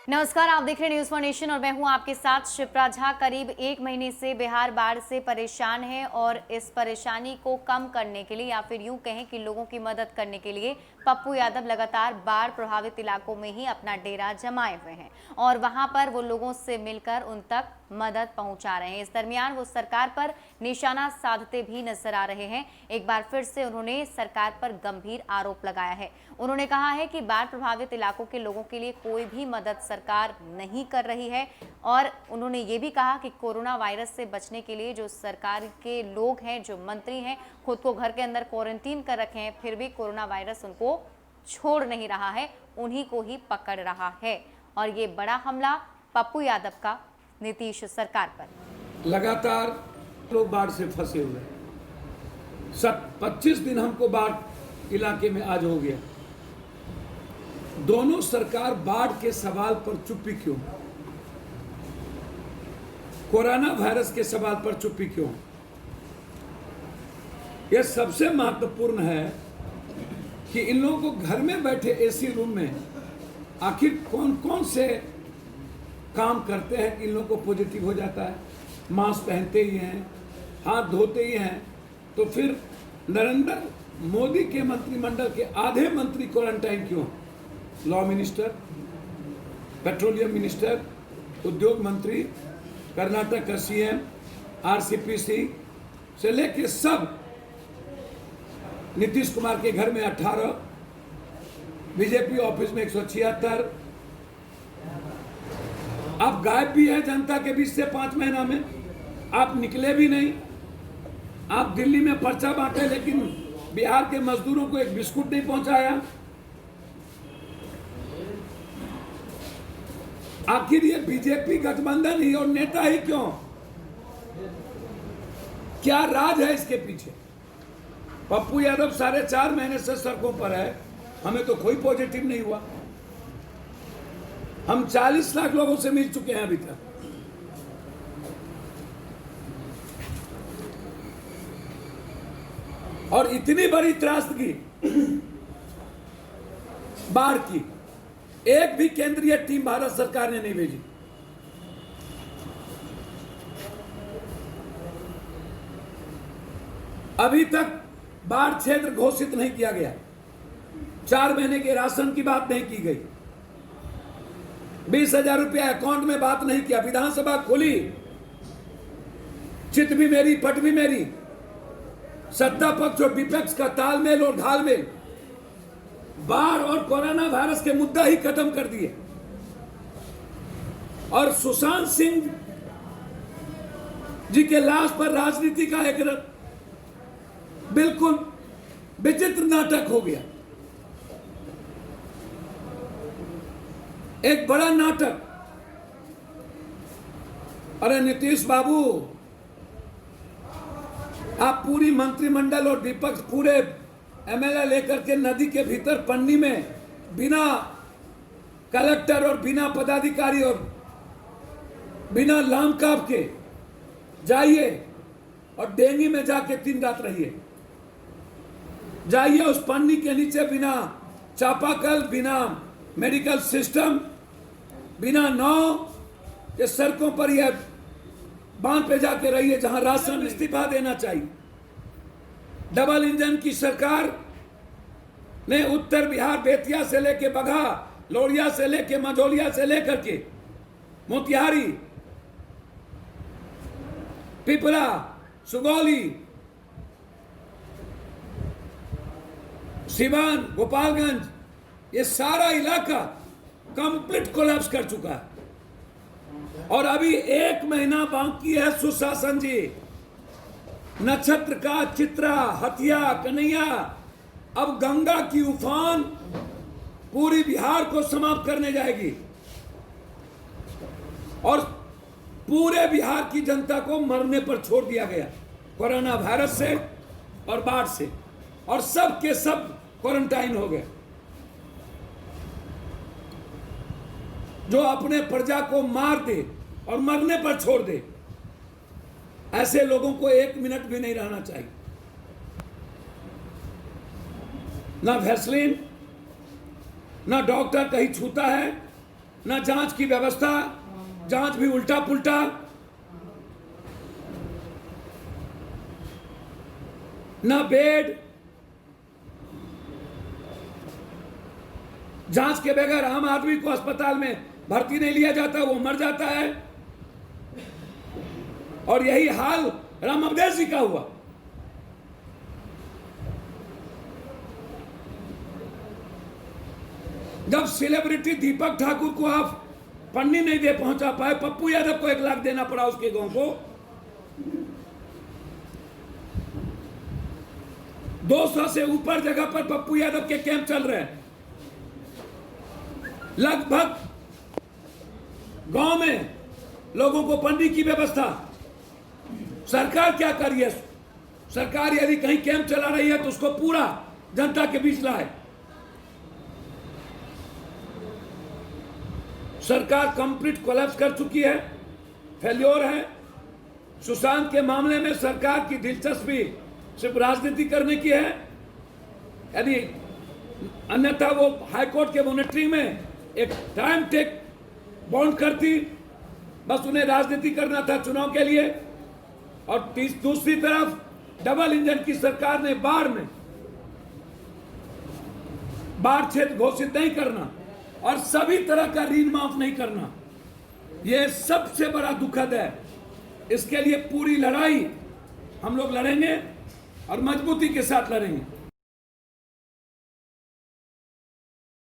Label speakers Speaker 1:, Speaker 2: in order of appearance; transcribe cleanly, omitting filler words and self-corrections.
Speaker 1: नमस्कार, आप देख रहे हैं न्यूज फॉर नेशन और मैं हूं आपके साथ शिप्रा झा। करीब 1 महीने से बिहार बाढ़ से परेशान है और इस परेशानी को कम करने के लिए या फिर यूं कहें कि लोगों की मदद करने के लिए पप्पू यादव लगातार बाढ़ प्रभावित इलाकों में ही अपना डेरा जमाए हुए हैं और वहां पर वो लोगों से मिलकर उन तक मदद पहुंचा रहे हैं। इस दरमियान वो सरकार पर निशाना साधते भी नजर आ रहे हैं। एक बार फिर से उन्होंने सरकार पर गंभीर आरोप लगाया है। उन्होंने कहा है कि बाढ़ प्रभावित इलाकों के लोगों के लिए कोई भी मदद सरकार नहीं कर रही है और उन्होंने ये भी कहा कि कोरोना वायरस से बचने के लिए जो सरकार के लोग हैं, जो मंत्री हैं, खुद को घर के अंदर क्वारंटीन कर रखे हैं, फिर भी कोरोना वायरस उनको छोड़ नहीं रहा है, उन्हीं को ही पकड़ रहा है। और ये बड़ा हमला पप्पू यादव का नीतीश सरकार पर।
Speaker 2: लगातार लोग बाढ़ से फंसे हुए हैं। 25 दिन हमको बाढ़ इलाके में आज हो गया। दोनों सरकार बाढ़ के सवाल पर चुप्पी क्यों? कोरोना वायरस के सवाल पर चुप्पी क्यों? यह सबसे महत्वपूर्ण है कि इन लोगों को घर में बैठे एसी रूम में आखिर कौन कौन से काम करते हैं कि इन लोगों को पॉजिटिव हो जाता है। मास्क पहनते ही हैं, हाथ धोते ही हैं, तो फिर नरेंद्र मोदी के मंत्रिमंडल के आधे मंत्री क्वारंटाइन क्यों? लॉ मिनिस्टर, पेट्रोलियम मिनिस्टर, उद्योग मंत्री, कर्नाटक का सीएम, आरसीपीसी से लेके सब, नीतीश कुमार के घर में 18, बीजेपी ऑफिस में 176, आप गायब भी है जनता के बीच से 5 महीना में, आप निकले भी नहीं। आप दिल्ली में पर्चा बांटे लेकिन बिहार के मजदूरों को एक बिस्कुट नहीं पहुंचाया। आखिर ये बीजेपी गठबंधन ही और नेता ही क्यों? क्या राज है इसके पीछे? पप्पू यादव 4.5 महीने से सड़कों पर है, हमें तो कोई पॉजिटिव नहीं हुआ। हम 40 लाख लोगों से मिल चुके हैं अभी तक। और इतनी बड़ी त्रासदी बाढ़ की, एक भी केंद्रीय टीम भारत सरकार ने नहीं भेजी। अभी तक बाढ़ क्षेत्र घोषित नहीं किया गया। 4 महीने के राशन की बात नहीं की गई। 20,000 रुपया अकाउंट में बात नहीं किया। विधानसभा खुली, चित भी मेरी पट भी मेरी, सत्ता पक्ष और विपक्ष का तालमेल और घालमेल बाढ़ और कोरोना वायरस के मुद्दा ही खत्म कर दिए। और सुशांत सिंह जी के लाश पर राजनीति का एक बिल्कुल विचित्र नाटक हो गया, एक बड़ा नाटक। अरे नीतीश बाबू, आप पूरी मंत्रिमंडल और विपक्ष पूरे एमएलए लेकर के नदी के भीतर पन्नी में बिना कलेक्टर और बिना पदाधिकारी और बिना लाम काप के जाइए और डेंगी में जाके 3 रात रहिए। जाइए उस पन्नी के नीचे बिना चापाकल, बिना मेडिकल सिस्टम, बिना नाव के सड़कों पर यह बांध पे जाके रहिए जहां राशन इस्तीफा देना चाहिए। डबल इंजन की सरकार ने उत्तर बिहार बेतिया से लेके बगहा, लोरिया से लेके मझौलिया से लेकर के मोतिहारी, पिपरा, सुगौली, सिवान, गोपालगंज, ये सारा इलाका कंप्लीट कोलैप्स कर चुका है। और अभी 1 महीना बाकी है सुशासन जी। नक्षत्र का चित्रा, हथिया, कन्हैया, अब गंगा की उफान पूरी बिहार को समाप्त करने जाएगी और पूरे बिहार की जनता को मरने पर छोड़ दिया गया कोरोना वायरस से और बाढ़ से, और सब के सब क्वारंटाइन हो गए। जो अपने प्रजा को मार दे और मरने पर छोड़ दे, ऐसे लोगों को 1 मिनट भी नहीं रहना चाहिए। ना वैसलीन, ना डॉक्टर कहीं छूता है, न जांच की व्यवस्था, जांच भी उल्टा पुल्टा। न बेड, जांच के बगैर आम आदमी को अस्पताल में भर्ती नहीं लिया जाता, वो मर जाता है। और यही हाल राम अवधेश जी का हुआ। जब सेलिब्रिटी दीपक ठाकुर को आप पन्नी नहीं दे पहुंचा पाए, पप्पू यादव को 1 लाख देना पड़ा उसके गांव को। 200 से ऊपर जगह पर पप्पू यादव के कैंप चल रहे हैं। लगभग गांव में लोगों को पन्नी की व्यवस्था। सरकार क्या कर रही है? सरकार यदि कहीं कैंप चला रही है तो उसको पूरा जनता के बीच लाए। सरकार कंप्लीट कोलैप्स कर चुकी है, फेल्योर है। सुशांत के मामले में सरकार की दिलचस्पी सिर्फ राजनीति करने की है, यदि अन्यथा वो हाईकोर्ट के मॉनिटरिंग में एक टाइम टेक बाउंड करती। बस उन्हें राजनीति करना था चुनाव के लिए। और दूसरी तरफ डबल इंजन की सरकार ने बाढ़ क्षेत्र घोषित नहीं करना और सभी तरह का ऋण माफ नहीं करना, यह सबसे बड़ा दुखद है। इसके लिए पूरी लड़ाई हम लोग लड़ेंगे और मजबूती के साथ लड़ेंगे।